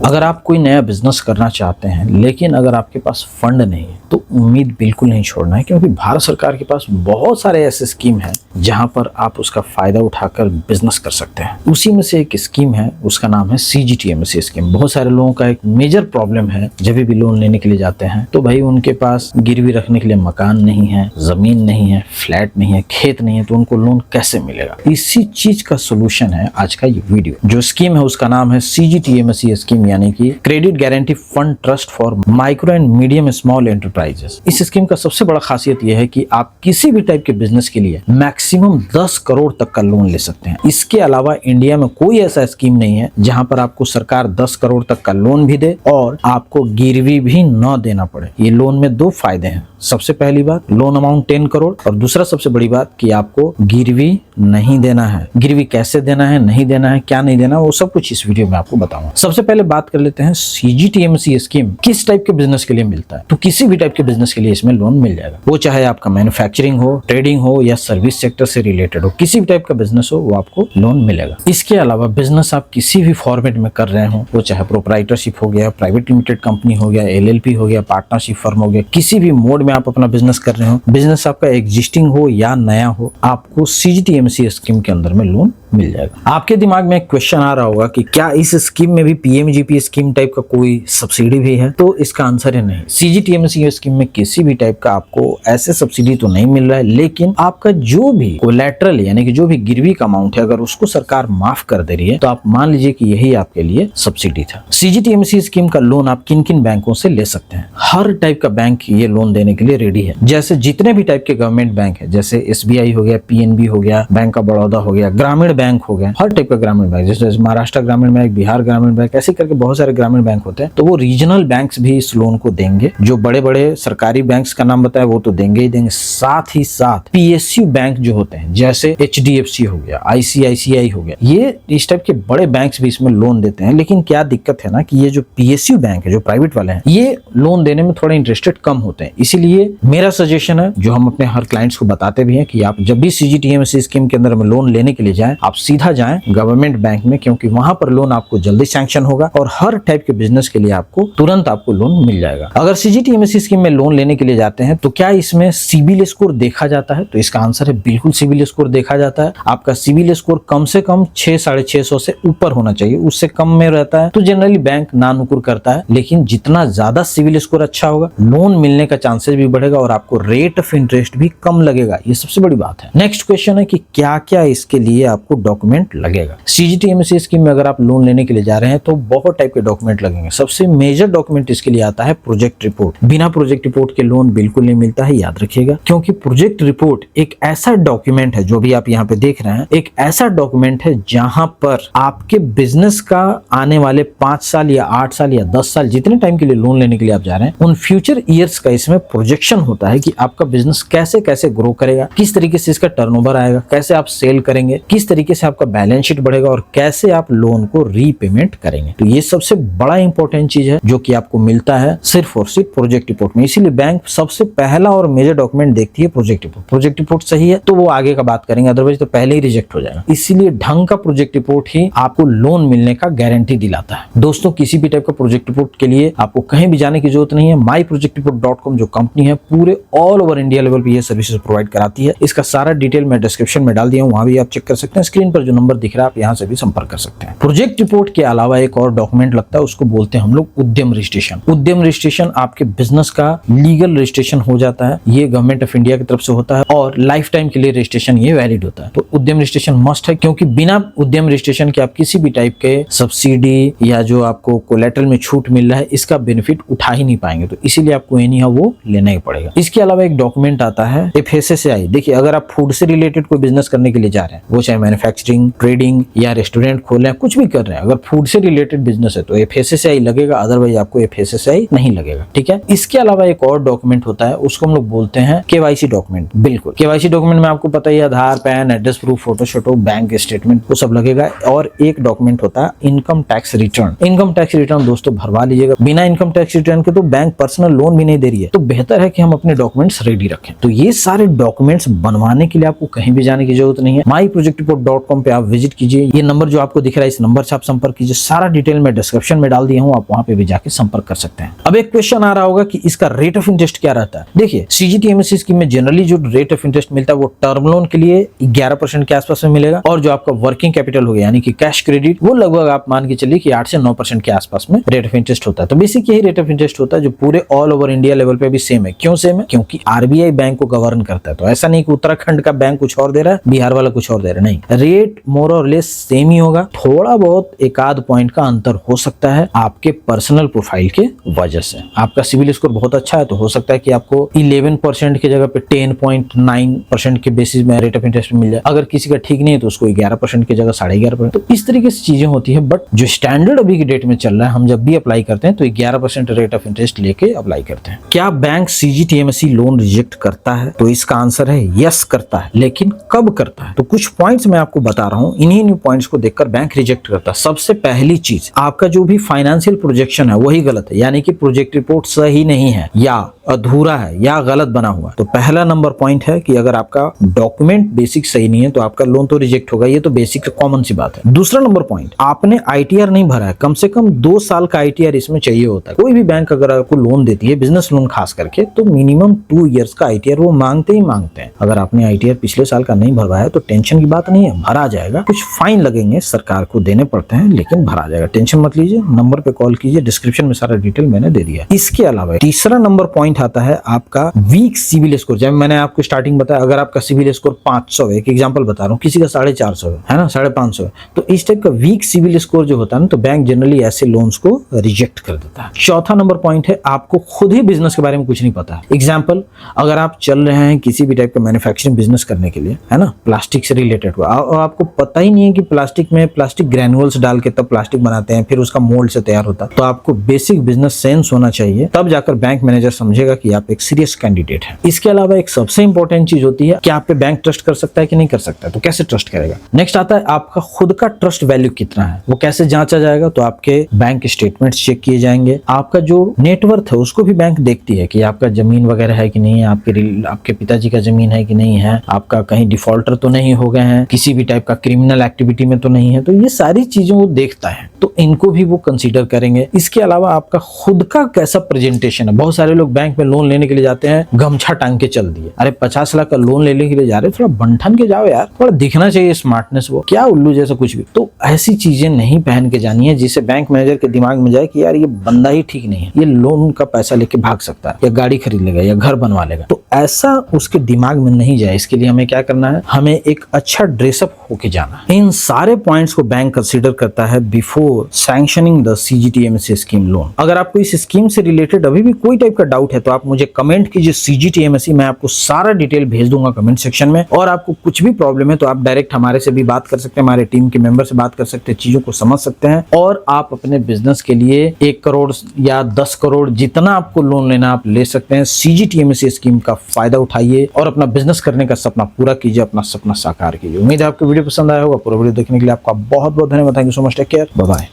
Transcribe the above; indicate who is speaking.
Speaker 1: अगर आप कोई नया बिजनेस करना चाहते हैं लेकिन अगर आपके पास फंड नहीं है तो उम्मीद बिल्कुल नहीं छोड़ना है, क्योंकि भारत सरकार के पास बहुत सारे ऐसे स्कीम हैं जहां पर आप उसका फायदा उठाकर बिजनेस कर सकते हैं। उसी में से एक स्कीम है, उसका नाम है CGTMSE स्कीम। बहुत सारे लोगों का एक मेजर प्रॉब्लम है, जब भी लोन लेने के लिए जाते हैं तो भाई उनके पास गिरवी रखने के लिए मकान नहीं है, जमीन नहीं है, फ्लैट नहीं है, खेत नहीं है, तो उनको लोन कैसे मिलेगा। इसी चीज का सोल्यूशन है आज का ये वीडियो। जो स्कीम है उसका नाम है CGTMSE स्कीम, यानी कि credit guarantee fund trust for micro and medium small enterprises. इस स्कीम का सबसे बड़ा खासियत यह है कि आप किसी भी टाइप के बिजनेस के लिए मैक्सिमम 10 करोड़ तक का लोन ले सकते हैं। इसके अलावा इंडिया में कोई ऐसा स्कीम नहीं है जहां पर आपको सरकार 10 करोड़ तक का लोन भी दे और आपको गिरवी भी न देना पड़े। ये लोन में दो फायदे हैं। सबसे पहली बात, लोन अमाउंट 10 करोड़, और दूसरा सबसे बड़ी बात कि आपको गिरवी नहीं देना है। गिरवी कैसे देना है, नहीं देना है, क्या नहीं देना, वो सब कुछ इस वीडियो में आपको बताऊंगा। सबसे पहले बात कर लेते हैं CGTMSE स्कीम किस टाइप के बिजनेस के लिए मिलता है। तो किसी भी टाइप के बिजनेस के लिए इसमें लोन मिल जाएगा, वो चाहे आपका मैन्युफैक्चरिंग हो, ट्रेडिंग हो या सर्विस सेक्टर से रिलेटेड हो, किसी भी टाइप का बिजनेस हो वो आपको लोन मिलेगा। इसके अलावा बिजनेस आप किसी भी फॉर्मेट में कर रहे हो, वो चाहे प्रोप्राइटरशिप हो गया, प्राइवेट लिमिटेड कंपनी हो गया, LLP हो गया, पार्टनरशिप फर्म हो गया, किसी भी मोड में आप अपना बिजनेस कर रहे हो, बिजनेस आपका एग्जिस्टिंग हो या नया हो, आपको CGTMSE स्कीम के अंदर में लोन मिल जाएगा। आपके दिमाग में एक क्वेश्चन आ रहा होगा कि क्या इस स्कीम में भी PMGP स्कीम टाइप का कोई सब्सिडी भी है? तो इसका आंसर है नहीं। CGTMSE स्कीम में किसी भी टाइप का आपको ऐसे सब्सिडी तो नहीं मिल रहा है, लेकिन आपका जो भी कोलैटरल यानी कि जो भी गिरवी का अमाउंट है, अगर उसको सरकार माफ कर दे रही है तो आप मान लीजिए कि यही आपके लिए सब्सिडी था। CGTMSE स्कीम का लोन आप किन किन बैंकों से ले सकते हैं? हर टाइप का बैंक ये लोन देने के लिए रेडी है। जैसे जितने भी टाइप के गवर्नमेंट बैंक है, जैसे SBI हो गया, PNB हो गया, बैंक ऑफ बड़ौदा हो गया, ग्रामीण बैंक हो गया, हर टाइप का ग्रामीण बैंक, जैसे महाराष्ट्र ग्रामीण बैंक, बिहार ग्रामीण बैंक, ऐसे करके बहुत सारे ग्रामीण बैंक होते हैं। तो वो रीजनल बैंक्स भी इस लोन को देंगे। जो बड़े बड़े सरकारी बैंक्स का नाम बताया वो तो देंगे ही देंगे, साथ ही साथ PSU बैंक जो होते हैं, जैसे HDFC हो गया, ICICI हो गया, ये इस टाइप के बड़े बैंक्स भी इसमें लोन देते हैं। लेकिन क्या दिक्कत है ना कि ये जो PSU बैंक है, जो प्राइवेट वाले हैं, ये लोन देने में थोड़ा इंटरेस्टेड कम होते हैं। इसीलिए मेरा सजेशन है, जो हम अपने हर क्लाइंट्स को बताते भी हैं, कि आप जब भी CGTMSE स्कीम के अंदर में लोन लेने के लिए जाएं, आप सीधा जाएं गवर्नमेंट बैंक में, क्योंकि वहां पर लोन आपको जल्दी सैंक्शन होगा और हर टाइप के बिजनेस के लिए आपको तुरंत आपको लोन मिल जाएगा। अगर CGTMSE स्कीम में लोन लेने के लिए जाते हैं तो क्या इसमें सिबिल स्कोर देखा जाता है? तो इसका आंसर है बिल्कुल, सिबिल स्कोर देखा जाता है। आपका सिबिल स्कोर कम से कम 600-650 से ऊपर होना चाहिए। उससे कम में रहता है तो जनरली बैंक ना नुकुर करता है, लेकिन जितना ज्यादा सिबिल स्कोर अच्छा होगा, लोन मिलने का चांसेस भी बढ़ेगा और आपको रेट ऑफ इंटरेस्ट भी कम लगेगा। ये सबसे बड़ी बात है। नेक्स्ट क्वेश्चन है कि क्या क्या इसके लिए आपको डॉक्यूमेंट लगेगा। CGTMSE स्कीम में अगर आप लोन लेने के लिए जा रहे हैं तो बहुत टाइप के डॉक्यूमेंट लगेंगे। सबसे मेजर डॉक्यूमेंट इसके लिए आता है प्रोजेक्ट रिपोर्ट। बिना प्रोजेक्ट रिपोर्ट के लोन बिल्कुल नहीं मिलता है, याद रखिएगा, क्योंकि प्रोजेक्ट रिपोर्ट एक ऐसा डॉक्यूमेंट है, जो भी आप यहाँ पे देख रहे हैं, एक ऐसा डॉक्यूमेंट है जहां पर आपके बिजनेस का आने वाले 5 साल या 8 साल या 10 साल जितने टाइम के लिए लोन लेने के लिए आप जा रहे हैं, उन फ्यूचर ईयर्स का इसमें प्रोजेक्शन होता है कि आपका बिजनेस कैसे कैसे ग्रो करेगा, किस तरीके से इसका टर्नओवर आएगा, कैसे आप सेल करेंगे, किस तरीके से आपका बैलेंस शीट बढ़ेगा और कैसे आप लोन को रीपेमेंट करेंगे। तो ये सबसे बड़ा इंपॉर्टेंट चीज है जो कि आपको मिलता है सिर्फ और सिर्फ प्रोजेक्ट रिपोर्ट में। इसीलिए बैंक सबसे पहला और मेजर डॉक्यूमेंट देखती है प्रोजेक्ट रिपोर्ट। प्रोजेक्ट रिपोर्ट सही है तो वो आगे का बात करेंगे, अदरवाइज तो पहले ही रिजेक्ट हो जाएगा। इसीलिए ढंग का प्रोजेक्ट रिपोर्ट ही आपको लोन मिलने का गारंटी दिलाता है। दोस्तों, किसी भी टाइप का प्रोजेक्ट रिपोर्ट के लिए आपको कहीं भी जाने की जरूरत नहीं है। myprojectreport.com जो कंपनी है, पूरे ऑल ओवर इंडिया लेवल पे ये सर्विसेज प्रोवाइड कराती है। इसका सारा डिटेल मैं डिस्क्रिप्शन में डाल दिया हूं, वहां भी आप चेक कर सकते हैं। स्क्रीन पर जो नंबर दिख रहा है आप यहां से भी संपर्क कर सकते हैं। प्रोजेक्ट रिपोर्ट के अलावा एक और डॉक्यूमेंट लगता है, उसको बोलते हैं हम लोग उद्यम रजिस्ट्रेशन। उद्यम रजिस्ट्रेशन आपके बिजनेस का लीगल रजिस्ट्रेशन हो जाता है। ये गवर्नमेंट ऑफ इंडिया की तरफ से होता है और लाइफ टाइम के लिए रजिस्ट्रेशन ये वैलिड होता है। तो उद्यम रजिस्ट्रेशन मस्ट है, क्योंकि बिना उद्यम रजिस्ट्रेशन के आप किसी भी टाइप के सब्सिडी या जो आपको कोलैटरल में छूट मिल रहा है, इसका बेनिफिट उठा ही नहीं पाएंगे। तो इसीलिए आपको एनी हाउ वो लेना ही पड़ेगा। इसके अलावा एक डॉक्यूमेंट आता है FSSAI। देखिए, अगर आप फूड से रिलेटेड कोई बिजनेस करने के लिए जा रहे हैं, वो चाहे मैन्युफैक्चरिंग, ट्रेडिंग या रेस्टोरेंट खोले हैं, कुछ भी कर रहे हैं, अगर फूड से रिलेटेड बिजनेस है तो FSSAI लगेगा, अदरवाइज आपको FSSAI नहीं लगेगा। ठीक है। इसके अलावा एक और डॉक्यूमेंट होता है, उसको हम लोग बोलते हैं KYC डॉक्यूमेंट। बिल्कुल, KYC डॉक्यूमेंट में आपको पता ही, आधार, पैन, एड्रेस प्रूफ, फोटो शोटो, बैंक स्टेटमेंट, वो सब लगेगा। और एक डॉक्यूमेंट होता है income tax return. Income tax return दोस्तों भरवा लीजिएगा। बिना इनकम टैक्स रिटर्न के तो बैंक पर्सनल लोन भी नहीं दे रही है, तो बेहतर है कि हम अपने डॉक्यूमेंट्स रेडी रखें। तो ये सारे डॉक्यूमेंट्स बनवाने के लिए आपको कहीं भी जाने की जरूरत नहीं है। myprojectreport.com पे आप विजिट कीजिए। ये नंबर जो आपको दिख रहा है, इस नंबर से आप संपर्क कीजिए। सारा डिटेल में मैं डिस्क्रिप्शन में डाल दिया हूँ, आप वहां पे भी जाके संपर्क कर सकते हैं। अब एक क्वेश्चन आ रहा होगा कि इसका रेट ऑफ इंटरेस्ट क्या रहता है। देखिए, सीजीटीएमएससी स्कीम में जनरली जो रेट ऑफ इंटरेस्ट मिलता है वो टर्म लोन के लिए 11% के आसपास में मिलेगा, और जो आपका वर्किंग कैपिटल हो गया यानी कि कैश क्रेडिट, वो लगभग आप मान के चलिए कि 8 से 9% के आसपास में रेट ऑफ इंटरेस्ट होता है। तो बेसिक यही रेट ऑफ इंटरेस्ट होता है जो पूरे ऑल ओवर इंडिया लेवल पे भी सेम है। क्यों सेम है? क्योंकि आरबीआई बैंक को गवर्न करता है। तो ऐसा नहीं कि उत्तराखंड का बैंक कुछ और दे रहा है, बिहार वाला कुछ और दे रहा है, नहीं, रेट मोर और लेस सेम ही होगा। थोड़ा बहुत एक आध पॉइंट का अंतर हो सकता है आपके पर्सनल प्रोफाइल के वजह से। आपका सिविल स्कोर बहुत अच्छा है तो हो सकता है कि आपको 11% की जगह पे 10.9% के बेसिस में रेट ऑफ इंटरेस्ट मिल जाए। अगर किसी का ठीक नहीं है तो उसको 11% की जगह 11.5%। तो इस तरीके से चीजें होती है। बट जो स्टैंडर्ड अभी की डेट में चल रहा है, हम जब भी अप्लाई करते हैं तो 11% रेट ऑफ इंटरेस्ट लेके अप्लाई करते हैं। क्या बैंक सीजीटीएमएससी लोन रिजेक्ट करता है? तो इसका आंसर है यस, करता है। लेकिन कब करता है? तो कुछ पॉइंट्स मैं आपको बता रहा हूं, इन्हीं पॉइंट्स को देखकर बैंक रिजेक्ट करता है। सबसे पहली चीज, आपका जो भी फाइनेंशियल प्रोजेक्शन है वही गलत है, यानी कि प्रोजेक्ट रिपोर्ट सही नहीं है या अधूरा है या गलत बना हुआ। तो पहला नंबर पॉइंट है कि अगर आपका डॉक्यूमेंट बेसिक सही नहीं है तो आपका लोन तो रिजेक्ट होगा, ये तो बेसिक कॉमन सी बात है। दूसरा नंबर पॉइंट, आपने आईटीआर नहीं भरा है। कम से कम 2 साल का आईटीआर इसमें चाहिए होता है। कोई भी बैंक अगर आपको लोन देती है, बिजनेस लोन खास करके, तो मिनिमम 2 इयर्स का आईटीआर वो मांगते ही मांगते हैं। अगर आपने आईटीआर पिछले साल का नहीं भरवाया तो टेंशन की बात नहीं है, भरा जाएगा। कुछ फाइन लगेंगे, सरकार को देने पड़ते हैं, लेकिन भरा जाएगा, टेंशन मत लीजिए। नंबर पे कॉल कीजिए, डिस्क्रिप्शन में सारा डिटेल मैंने दे दिया। इसके अलावा तीसरा नंबर पॉइंट आता है आपका वीक सिविल स्कोर। जब मैंने आपको स्टार्टिंग बताया, अगर आपका सिविल स्कोर 500 है, एक एग्जांपल बता रहा हूँ, किसी का 450 है ना, 550 है, तो इस टाइप का वीक सिविल स्कोर जो होता है ना, तो बैंक जनरली ऐसे लोन्स को रिजेक्ट कर देता है। चौथा नंबर पॉइंट है, आपको खुद ही बिजनेस के बारे में कुछ नहीं पता है। एग्जाम्पल, अगर आप चल रहे हैं किसी भी टाइप का मैन्युफैक्चरिंग बिजनेस करने के लिए, है ना, प्लास्टिक से रिलेटेड हुआ, और आपको पता ही नहीं है कि प्लास्टिक में प्लास्टिक ग्रैनुअल्स डाल के तब प्लास्टिक बनाते हैं, फिर उसका मोल्ड से तैयार होता है, तो आपको बेसिक बिजनेस सेंस होना चाहिए। तब जाकर बैंक मैनेजर समझेगा कि आप एक सीरियस कैंडिडेट है। इसके अलावा एक सबसे इंपॉर्टेंट चीज होती है कि आप पे बैंक ट्रस्ट कर सकता है कि नहीं कर सकता है, तो कैसे ट्रस्ट करेगा। नेक्स्ट आता है आपका खुद का ट्रस्ट वैल्यू कितना है, वो कैसे जांचा जाएगा। तो आपके बैंक स्टेटमेंट्स चेक किए जाएंगे, आपका जो नेटवर्थ है उसको भी बैंक देखती है कि आपका जमीन वगैरह है कि नहीं है, आपके पिताजी का जमीन है कि नहीं है, आपका कहीं डिफॉल्टर तो नहीं हो गए हैं, किसी भी टाइप का क्रिमिनल एक्टिविटी में तो नहीं है। तो ये सारी चीजें वो देखता है, तो इनको भी वो कंसीडर करेंगे। इसके अलावा आपका खुद का कैसा प्रेजेंटेशन है। बहुत सारे लोग बैंक में लोन लेने के लिए जाते हैं, गमछा टांग के चल दिए। अरे 50 लाख का लोन लेने के लिए जा रहे, थोड़ा बंठन के जाओ यार, थोड़ा दिखना चाहिए स्मार्टनेस, वो क्या उल्लू जैसा कुछ भी। तो ऐसी चीजें नहीं पहन के जानी है जिससे बैंक मैनेजर के दिमाग में जाए कि यार ये बंदा ही ठीक नहीं है, ये लोन का पैसा लेके भाग सकता है, या गाड़ी खरीद लेगा या घर बनवा लेगा। तो ऐसा उसके दिमाग में नहीं जाए, इसके लिए हमें क्या करना है, हमें एक अच्छा ड्रेसअप होके जाना है। इन सारे पॉइंट्स को बैंक कंसीडर करता है before sanctioning the CGTMSC scheme loan. अगर आपको इस स्कीम से रिलेटेड अभी भी कोई टाइप का डाउट है तो आप मुझे कमेंट कीजिए सीजीटीएमएससी, मैं आपको सारा डिटेल भेज दूंगा कमेंट सेक्शन में। और आपको कुछ भी प्रॉब्लम है तो आप डायरेक्ट हमारे से भी बात कर सकते हैं, हमारे टीम के मेंबर से बात कर सकते हैं, चीजों को समझ सकते हैं। और आप अपने बिजनेस के लिए 1 करोड़ या 10 करोड़ जितना आपको लोन लेना आप ले सकते हैं। सीजीटीएमएससी स्कीम का फायदा उठाइए और अपना बिजनेस करने का सपना पूरा कीजिए, अपना सपना साकार कीजिए। उम्मीद है आपको वीडियो पसंद आया होगा। पूरा वीडियो देखने के लिए आपका बहुत बहुत धन्यवाद। Thank you so much, take care, bye bye.